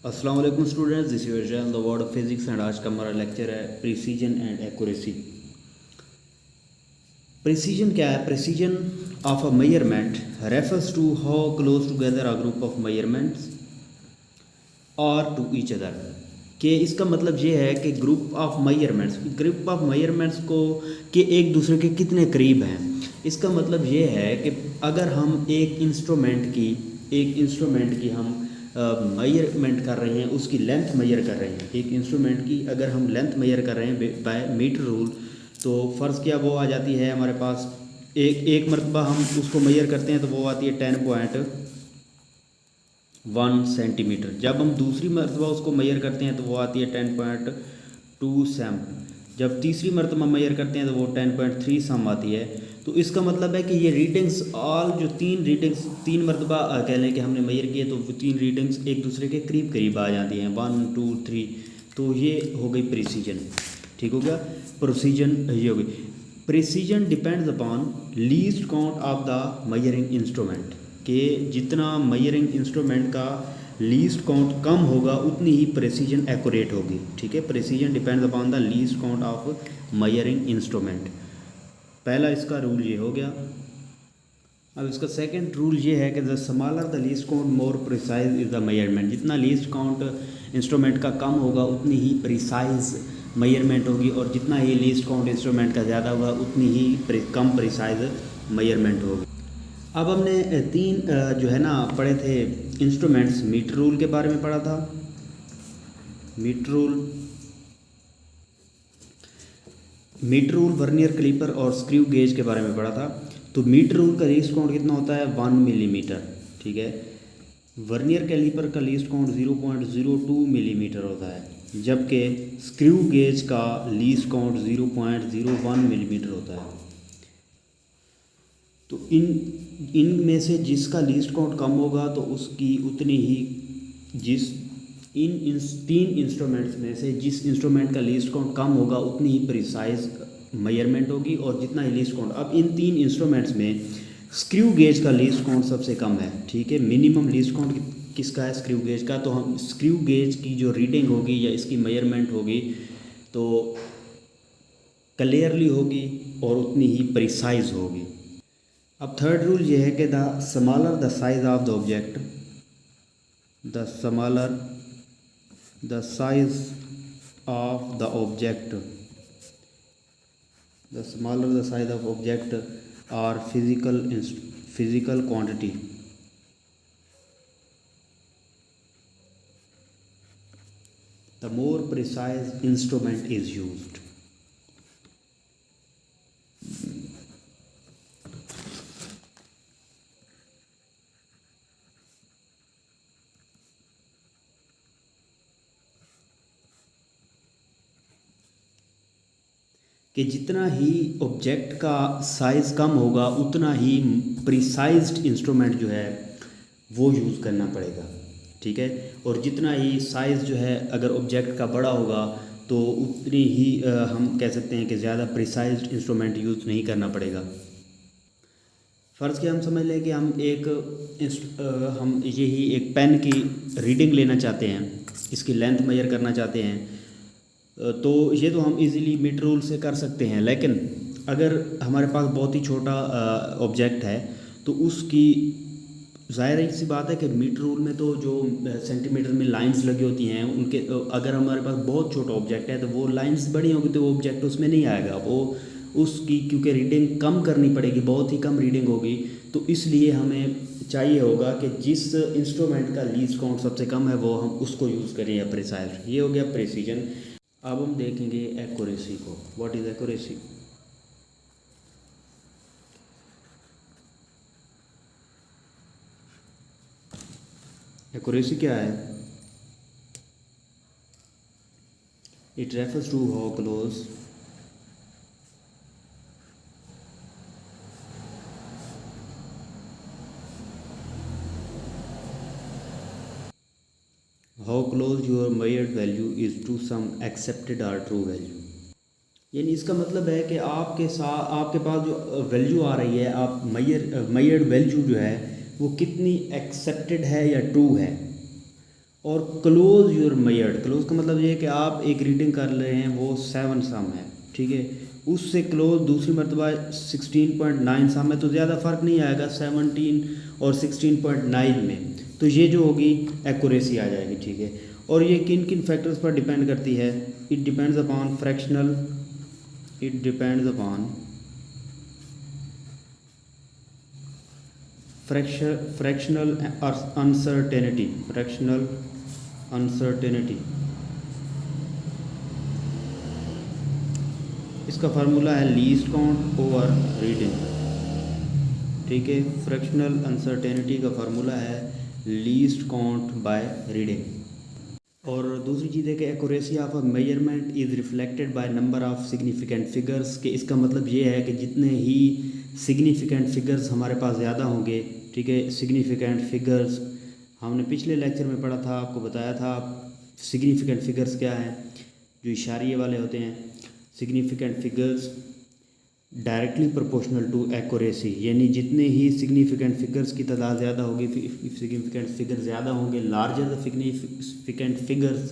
अस्सलाम वालेकुम students, this is the word of physics and आज का हमारा लेक्चर है प्रिसीजन एंड एक्यूरेसी। प्रिसीजन क्या है? Precision of a measurement refers to how close together a group of measurements are to each other. कि इसका मतलब ये है कि ग्रुप ऑफ मेजरमेंट्स को कि एक दूसरे के कितने करीब हैं। इसका मतलब ये है कि अगर हम एक इंस्ट्रूमेंट की हम मेजरमेंट कर रहे हैं, उसकी लेंथ मेजर कर रहे हैं, एक इंस्ट्रूमेंट की अगर हम लेंथ मेजर कर रहे हैं बाय मीटर रूल, तो फ़र्ज़ क्या वो आ जाती है हमारे पास एक मरतबा हम उसको मेजर करते हैं तो वो आती है 10.1 सेंटीमीटर। जब हम दूसरी मरतबा उसको मेजर करते हैं तो वो आती है 10.2 सम। जब तीसरी मरतबा मेजर करते हैं तो वो 10.3 सम आती है। तो इसका मतलब है कि ये रीडिंग्स जो तीन मरतबा कह लें कि हमने मेजर किए तो वो तीन रीडिंग्स एक दूसरे के करीब करीब आ जाती हैं, 1 2 3। तो ये हो गई प्रिसीजन। ठीक हो गया, प्रोसीजन ये हो गई। Precision depends upon least count of the measuring instrument, कि जितना मेजरिंग इंस्ट्रूमेंट का लीस्ट काउंट कम होगा उतनी ही प्रेसिजन एक्यूरेट होगी। ठीक है, precision depends upon the least count of measuring instrument. पहला इसका रूल ये हो गया। अब इसका सेकंड रूल ये है कि the smaller the least count more precise is the measurement. जितना लीस्ट काउंट इंस्ट्रूमेंट का कम होगा उतनी ही प्रिसाइज मेजरमेंट होगी, और जितना ही लीस्ट काउंट इंस्ट्रूमेंट का ज़्यादा होगा उतनी ही कम प्रिसाइज मेजरमेंट होगी। अब हमने तीन जो है ना पढ़े थे इंस्ट्रूमेंट्स। मीटर रूल के बारे में पढ़ा था, मीटर रूल वर्नियर कैलिपर और स्क्रू गेज के बारे में पढ़ा था। तो मीटर रूल का लीस्ट काउंट कितना होता है? 1 मिलीमीटर। ठीक है, वर्नियर कैलिपर का लीस्ट काउंट 0.02 मिलीमीटर होता है, जबकि स्क्रू गेज का लीस्ट काउंट 0.01 मिलीमीटर होता है। तो इन में से जिसका लीस्ट काउंट कम होगा तो उसकी उतनी ही इन तीन इंस्ट्रूमेंट्स में से जिस इंस्ट्रूमेंट का लीस्ट काउंट कम होगा उतनी ही प्रिसाइज मेजरमेंट होगी, और जितना ही लीस्ट काउंट। अब इन तीन इंस्ट्रूमेंट्स में स्क्रू गेज का लीस्ट काउंट सबसे कम है। ठीक है, मिनिमम लीस्ट काउंट किसका है? स्क्रू गेज का। तो हम स्क्रू गेज की जो रीडिंग होगी या इसकी मेजरमेंट होगी तो क्लियरली होगी और उतनी ही प्रिसाइज होगी। अब थर्ड रूल ये है कि the smaller the size of the object, the smaller the size of the object, the smaller the size of object और physical quantity, the more precise instrument is used. कि जितना ही object का size कम होगा उतना ही precised instrument जो है वो use करना पड़ेगा। ठीक है, और जितना ही साइज़ जो है अगर ऑब्जेक्ट का बड़ा होगा तो उतनी ही हम कह सकते हैं कि ज़्यादा प्रिसाइज्ड इंस्ट्रूमेंट यूज़ नहीं करना पड़ेगा। फ़र्ज़ किया हम समझ लें कि हम यही एक पेन की रीडिंग लेना चाहते हैं, इसकी लेंथ मेजर करना चाहते हैं, तो ये तो हम इजीली मीटर रूल से कर सकते हैं। लेकिन अगर हमारे पास बहुत ही छोटा ऑब्जेक्ट है तो उसकी ज़ाहिर सी बात है कि मीटर रूल में तो जो सेंटीमीटर में लाइंस लगी होती हैं उनके, अगर हमारे पास बहुत छोटा ऑब्जेक्ट है तो वो लाइंस बड़ी होगी तो वो ऑब्जेक्ट उसमें नहीं आएगा। वो उसकी क्योंकि रीडिंग कम करनी पड़ेगी, बहुत ही कम रीडिंग होगी, तो इसलिए हमें चाहिए होगा कि जिस इंस्ट्रूमेंट का लीस्ट काउंट सबसे कम है वो हम उसको यूज़ करें या प्रिसाइज। ये हो गया प्रिसीजन। अब हम देखेंगे एक्यूरेसी को। What is accuracy? एक्यूरेसी क्या है? It refers to how close your measured value is to some accepted or true value. यानी इसका मतलब है कि आपके पास जो वैल्यू आ रही है, आप मेजर्ड वैल्यू जो है वो कितनी एक्सेप्टेड है या ट्रू है। और क्लोज योर मेयर्ड, क्लोज का मतलब ये है कि आप एक रीडिंग कर रहे हैं वो 7 सम है, ठीक है, उससे क्लोज दूसरी मरतबा 16.9 सम है, तो ज़्यादा फ़र्क नहीं आएगा 17 और 16.9 में, तो ये जो होगी एक्यूरेसी आ जाएगी, ठीक है। और ये किन किन फैक्टर्स पर डिपेंड करती है? It depends upon fractional, it depends upon fractional uncertainty, fractional uncertainty, इसका फार्मूला है लीस्ट काउंट ओवर रीडिंग, ठीक है। फ्रैक्शनल अनसर्टेनिटी का फार्मूला है लीस्ट काउंट बाय रीडिंग। और दूसरी चीज़ है कि accuracy of a measurement is reflected by number of significant figures, के इसका मतलब ये है कि जितने ही सिग्निफिकेंट फिगर्स हमारे पास ज़्यादा होंगे, ठीक है, सिग्निफिकेंट फिगर्स हमने पिछले लेक्चर में पढ़ा था, आपको बताया था सिग्निफिकेंट फिगर्स क्या हैं, जो इशारिये वाले होते हैं। Significant figures directly proportional to accuracy, यानी जितने ही सिग्निफिकेंट फिगर्स की तादाद ज़्यादा होगी, सिग्निफिकेंट फिगर ज़्यादा होंगे, लार्जर द सिग्निफिकेंट फिगर्स